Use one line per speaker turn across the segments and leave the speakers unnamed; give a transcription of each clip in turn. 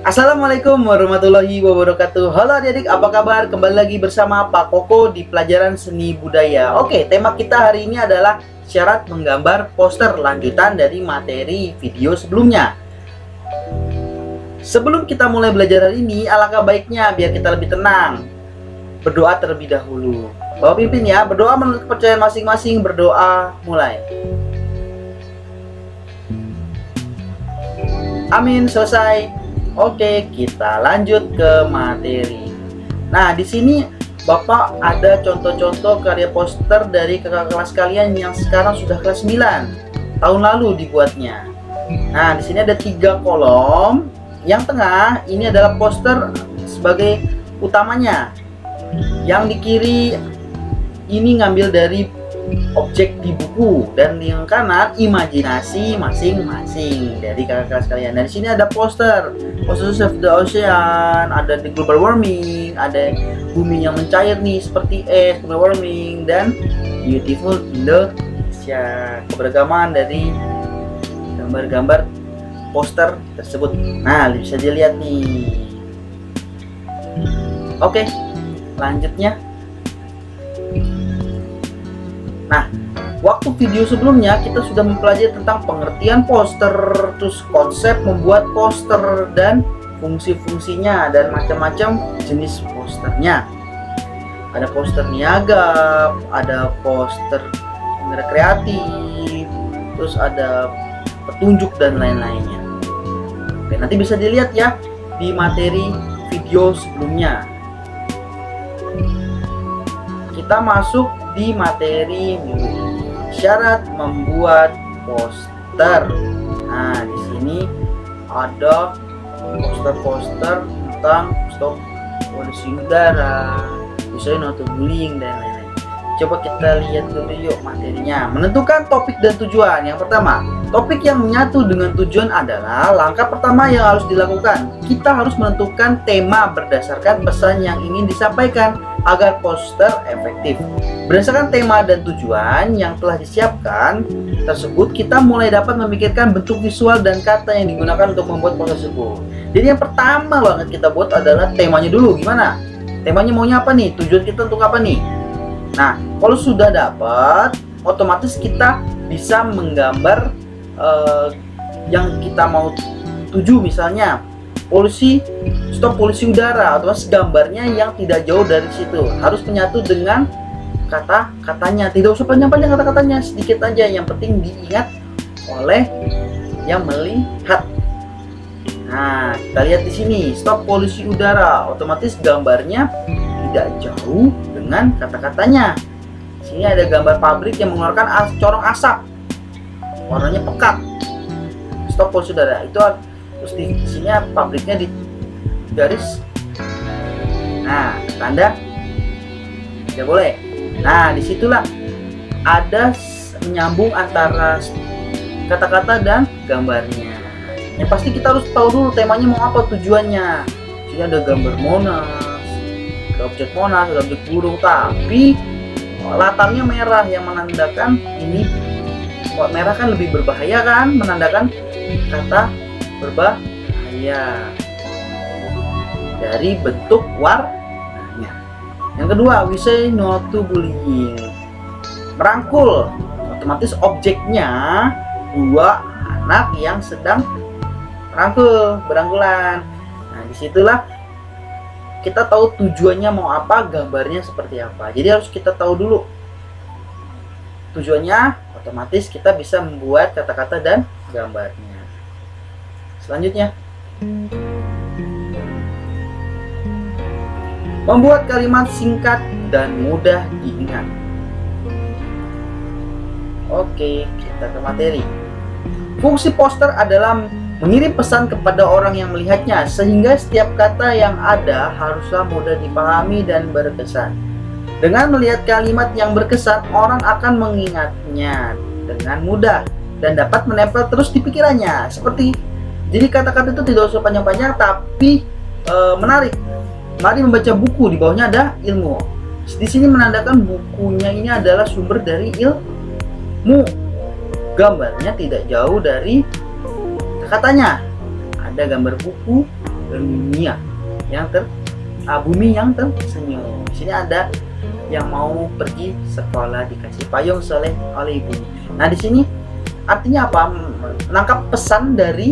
Assalamualaikum warahmatullahi wabarakatuh. Halo adik-adik, apa kabar? Kembali lagi bersama Pak Koko di pelajaran seni budaya. Oke, tema kita hari ini adalah syarat menggambar poster, lanjutan dari materi video sebelumnya. Sebelum kita mulai belajar hari ini, alangkah baiknya biar kita lebih tenang, berdoa terlebih dahulu. Bapak pimpin ya, berdoa menurut kepercayaan masing-masing. Berdoa, mulai. Amin, selesai. Oke, kita lanjut ke materi. Nah, di sini Bapak ada contoh-contoh karya poster dari kakak kelas kalian yang sekarang sudah kelas 9. Tahun lalu dibuatnya. Nah, di sini ada 3 kolom. Yang tengah ini adalah poster sebagai utamanya. Yang di kiri ini ngambil dari objek di buku, dan yang kanan imajinasi masing-masing dari kakak kelas kalian. Nah, di sini ada poster Save the Ocean, ada the global warming, ada bumi yang mencair nih seperti es, global warming, dan beautiful Indonesia. Keberagaman dari gambar-gambar poster tersebut. Nah, bisa dilihat nih. Oke, lanjutnya. Nah, waktu video sebelumnya kita sudah mempelajari tentang pengertian poster, terus konsep membuat poster dan fungsi-fungsinya dan macam-macam jenis posternya. Ada poster niaga, ada poster kreatif, terus ada petunjuk dan lain-lainnya. Oke, nanti bisa dilihat ya di materi video sebelumnya. Kita masuk di materi syarat membuat poster. Nah, di sini ada poster-poster tentang stop polusi udara, misalnya auto bullying dan lain-lain. Coba kita lihat dulu yuk materinya. Menentukan topik dan tujuan. Yang pertama, topik yang menyatu dengan tujuan adalah langkah pertama yang harus dilakukan. Kita harus menentukan tema berdasarkan pesan yang ingin disampaikan agar poster efektif. Berdasarkan tema dan tujuan yang telah disiapkan tersebut, kita mulai dapat memikirkan bentuk visual dan kata yang digunakan untuk membuat poster tersebut. Jadi yang pertama banget kita buat adalah temanya dulu. Gimana? Temanya maunya apa nih? Tujuan kita untuk apa nih? Nah, kalau sudah dapat, otomatis kita bisa menggambar yang kita mau tuju. Misalnya stop polusi udara, atau gambarnya yang tidak jauh dari situ harus menyatu dengan kata-katanya. Tidak usah panjang-panjang kata-katanya, sedikit aja, yang penting diingat oleh yang melihat. Nah, kita lihat di sini, stop polusi udara, otomatis gambarnya tidak jauh dengan kata-katanya. Sini ada gambar pabrik yang mengeluarkan corong asap, warnanya pekat. Stop polusi udara itu, terus di sini pabriknya di garis. Nah, tanda tidak boleh. Nah, disitulah ada menyambung antara kata-kata dan gambarnya. Yang pasti kita harus tahu dulu temanya mau apa, tujuannya. Sini ada gambar Monas, ada objek Monas, ada objek burung, tapi latarnya merah yang menandakan ini. Merah kan lebih berbahaya kan, menandakan kata berbahaya dari bentuk warnanya. Yang kedua, we say no to bullying. Merangkul, otomatis objeknya dua anak yang sedang berangkulan. Nah, disitulah kita tahu tujuannya mau apa, gambarnya seperti apa. Jadi harus kita tahu dulu tujuannya, otomatis kita bisa membuat kata-kata dan gambarnya. Selanjutnya, membuat kalimat singkat dan mudah diingat. Oke, kita ke materi. Fungsi poster adalah mengirim pesan kepada orang yang melihatnya, sehingga setiap kata yang ada haruslah mudah dipahami dan berkesan. Dengan melihat kalimat yang berkesan, orang akan mengingatnya dengan mudah dan dapat menempel terus di pikirannya. Jadi kata-kata itu tidak usah panjang-panjang, tapi menarik. Mari membaca buku, di bawahnya ada ilmu. Di sini menandakan bukunya ini adalah sumber dari ilmu. Gambarnya tidak jauh dari katanya. ada gambar buku dunia yang bumi yang tersenyum. Di sini ada yang mau pergi sekolah dikasih payung oleh ibu. Nah, di sini artinya apa? Menangkap pesan dari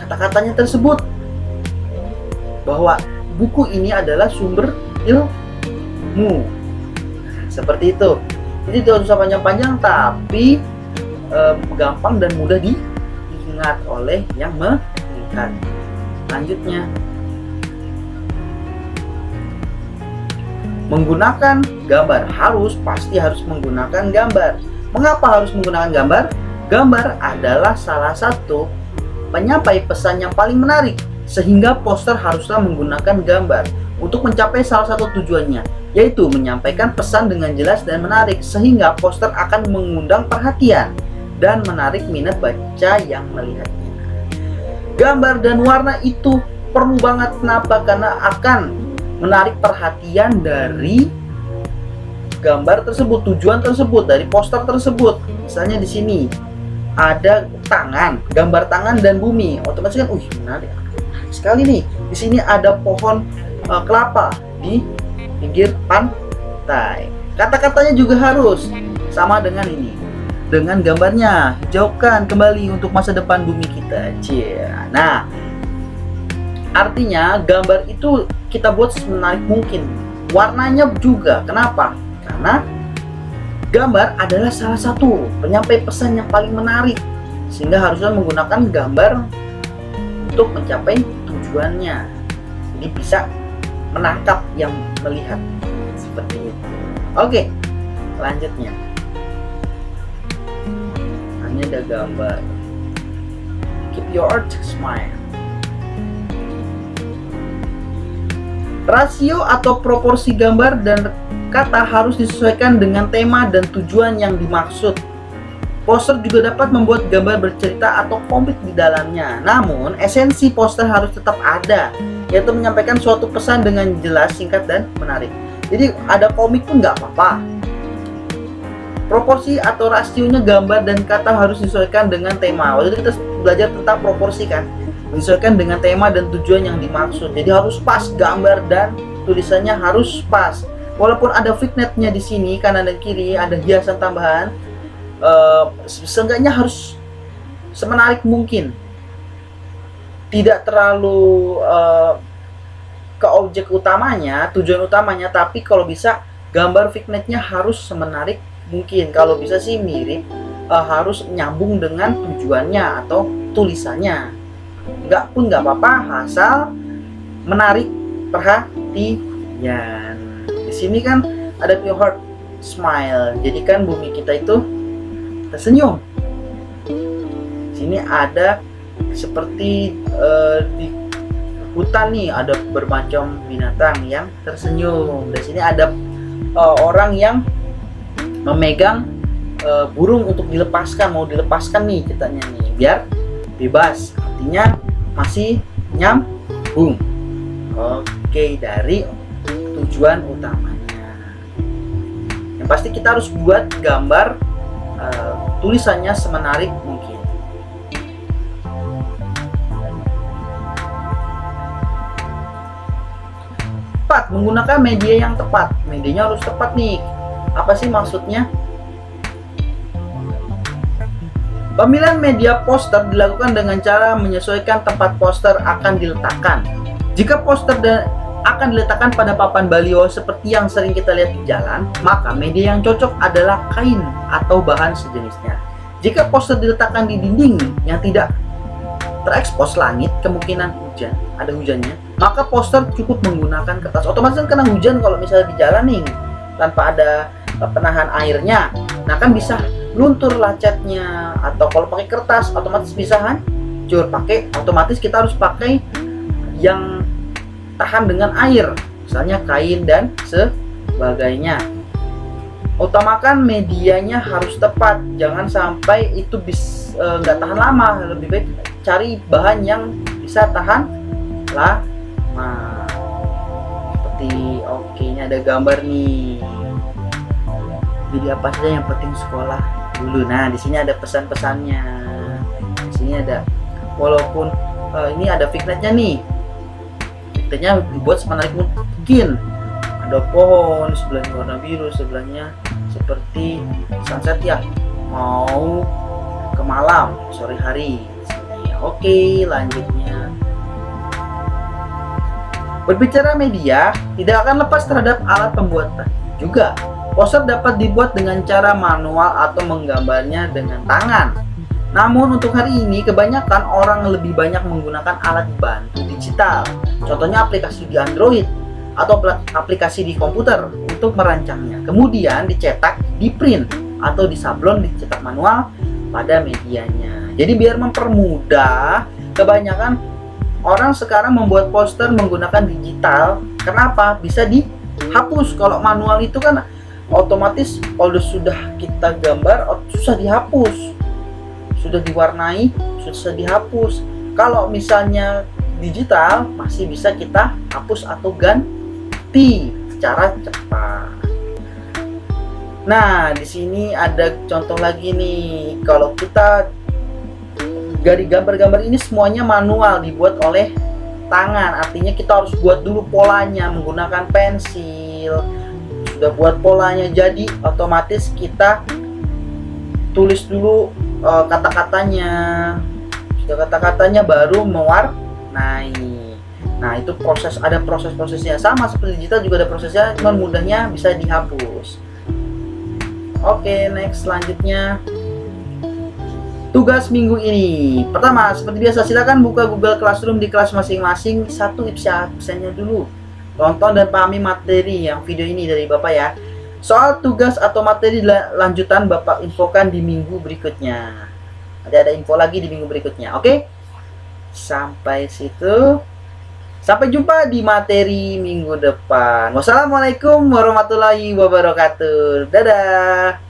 kata-katanya tersebut bahwa buku ini adalah sumber ilmu. Seperti itu. Jadi tidak usah panjang-panjang, tapi gampang dan mudah diingat oleh yang melihat. Lanjutnya, menggunakan gambar. Pasti harus menggunakan gambar. Mengapa harus menggunakan gambar? Gambar adalah salah satu penyampai pesan yang paling menarik, sehingga poster haruslah menggunakan gambar untuk mencapai salah satu tujuannya, yaitu menyampaikan pesan dengan jelas dan menarik, sehingga poster akan mengundang perhatian dan menarik minat baca yang melihatnya. Gambar dan warna itu perlu banget. Kenapa? Karena akan menarik perhatian dari gambar tersebut, tujuan tersebut, dari poster tersebut. Misalnya di sini ada tangan, gambar tangan dan bumi, otomatis kan, menarik sekali nih. Di sini ada pohon kelapa di pinggir pantai. Kata-katanya juga harus sama dengan ini, dengan gambarnya. Hijaukan kembali untuk masa depan bumi kita. Nah, artinya gambar itu kita buat semenarik mungkin. Warnanya juga. Kenapa? Karena gambar adalah salah satu penyampai pesan yang paling menarik, sehingga harusnya menggunakan gambar untuk mencapai tujuannya. Jadi bisa menangkap yang melihat seperti itu. Oke, selanjutnya hanya ada gambar. Keep your smile. Rasio atau proporsi gambar dan kata harus disesuaikan dengan tema dan tujuan yang dimaksud. Poster juga dapat membuat gambar bercerita atau komik di dalamnya. Namun, esensi poster harus tetap ada, yaitu menyampaikan suatu pesan dengan jelas, singkat, dan menarik. Jadi, ada komik pun nggak apa-apa. Proporsi atau rasionya gambar dan kata harus disesuaikan dengan tema. Waktu itu kita belajar tentang proporsi kan, disesuaikan dengan tema dan tujuan yang dimaksud. Jadi harus pas, gambar dan tulisannya harus pas. Walaupun ada vignette-nya di sini kanan dan kiri, ada hiasan tambahan, seenggaknya harus semenarik mungkin. Tidak terlalu ke objek utamanya, tujuan utamanya, tapi kalau bisa gambar vignette-nya harus semenarik mungkin. Kalau bisa sih mirip, harus nyambung dengan tujuannya atau tulisannya. Nggak apa-apa, asal menarik perhatian. Di sini kan ada your heart smile, jadi kan bumi kita itu tersenyum. Di sini ada seperti di hutan nih, ada bermacam binatang yang tersenyum. Di sini ada orang yang memegang burung untuk dilepaskan, mau dilepaskan nih kitanya nih, biar bebas. Artinya masih nyambung. Oke, dari tujuan utamanya. Yang pasti kita harus buat gambar tulisannya semenarik mungkin. Tepat, menggunakan media yang tepat. Medianya harus tepat nih. Apa sih maksudnya? Pemilihan media poster dilakukan dengan cara menyesuaikan tempat poster akan diletakkan. Jika poster akan diletakkan pada papan baliho seperti yang sering kita lihat di jalan, maka media yang cocok adalah kain atau bahan sejenisnya. Jika poster diletakkan di dinding yang tidak terekspos langit, kemungkinan hujan, ada hujannya, maka poster cukup menggunakan kertas. Otomatis kan kena hujan kalau misalnya di jalan nih, tanpa ada penahan airnya. Nah kan bisa luntur lah catnya, atau kalau pakai kertas otomatis bisa hancur. Otomatis kita harus pakai yang tahan dengan air, misalnya kain dan sebagainya. Utamakan medianya harus tepat, jangan sampai itu nggak tahan lama. Lebih baik cari bahan yang bisa tahan lama. Seperti ini ada gambar nih. Jadi apa saja yang penting sekolah dulu. Nah, di sini ada pesan-pesannya. Di sini ada, walaupun ini ada vignetnya nih. Vignetnya dibuat semenarik mungkin. Ada pohon, sebelahnya warna biru, sebelahnya seperti sunset ya, mau ke malam, sore hari di sini. Oke, lanjutnya. Berbicara media, tidak akan lepas terhadap alat pembuatan juga. Poster dapat dibuat dengan cara manual atau menggambarnya dengan tangan. Namun untuk hari ini kebanyakan orang lebih banyak menggunakan alat bantu digital. Contohnya aplikasi di Android atau aplikasi di komputer untuk merancangnya. Kemudian dicetak, di print atau disablon, dicetak manual pada medianya. Jadi biar mempermudah, kebanyakan orang sekarang membuat poster menggunakan digital. Kenapa? Bisa dihapus. Kalau manual itu kan otomatis kalau sudah kita gambar susah dihapus, sudah diwarnai susah dihapus. Kalau misalnya digital masih bisa kita hapus atau ganti secara cepat. Nah, di sini ada contoh lagi nih. Kalau kita dari gambar-gambar ini semuanya manual, dibuat oleh tangan. Artinya kita harus buat dulu polanya menggunakan pensil. Sudah buat polanya, jadi otomatis kita tulis dulu kata-katanya. Sudah kata-katanya baru mewarnai. Nah, itu ada proses-prosesnya. Sama seperti digital juga ada prosesnya, cuman mudahnya bisa dihapus. Oke, next selanjutnya. Tugas minggu ini. Pertama, seperti biasa silakan buka Google Classroom di kelas masing-masing. Satu absennya dulu. Tonton dan pahami materi yang video ini dari Bapak ya. Soal tugas atau materi lanjutan Bapak infokan di minggu berikutnya. Ada info lagi di minggu berikutnya. Oke? Sampai situ. Sampai jumpa di materi minggu depan. Wassalamualaikum warahmatullahi wabarakatuh. Dadah.